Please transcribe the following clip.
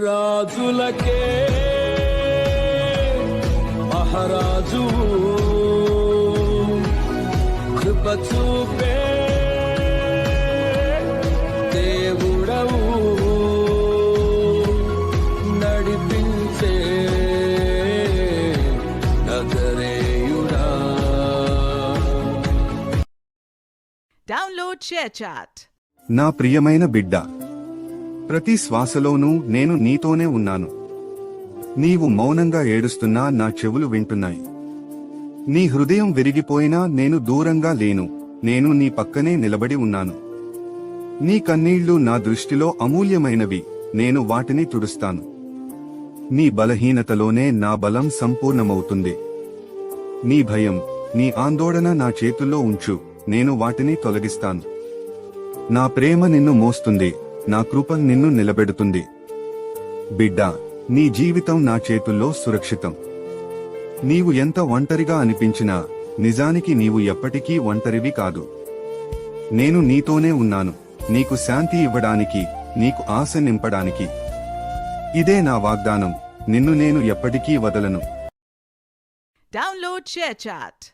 రాజులకే మహారాజు కృప చూపే దేవుడవు నడిపించే నజరేయుడా. Download ShareChat. నా ప్రియమైన బిడ్డ, ప్రతి శ్వాసలోనూ నేను నీతోనే ఉన్నాను. నీవు మౌనంగా ఏడుస్తున్నా నా చెవులు వింటున్నాయి. నీ హృదయం విరిగిపోయినా నేను దూరంగా లేను, నేను నీ పక్కనే నిలబడి ఉన్నాను. నీ కన్నీళ్లు నా దృష్టిలో అమూల్యమైనవి, నేను వాటిని తుడుస్తాను. నీ బలహీనతలోనే నా బలం సంపూర్ణమవుతుంది. నీ భయం, నీ ఆందోళన నా చేతుల్లో ఉంచు, నేను వాటిని తొలగిస్తాను. నా ప్రేమ నిన్ను మోస్తుంది, నా కృప నిన్ను నిలబెడుతుంది. బిడ్డా, నీ జీవితం నా చేతుల్లో సురక్షితం. నీవు ఎంత ఒంటరిగా అనిపించినా నిజానికి నీవు ఎప్పటికీ ఒంటరివి కాదు. నేను నీతోనే ఉన్నాను, నీకు శాంతి ఇవ్వడానికి, నీకు ఆశ నింపడానికి. ఇదే నా వాగ్దానం, నిన్ను నేను ఎప్పటికీ వదలను. Download ShareChat.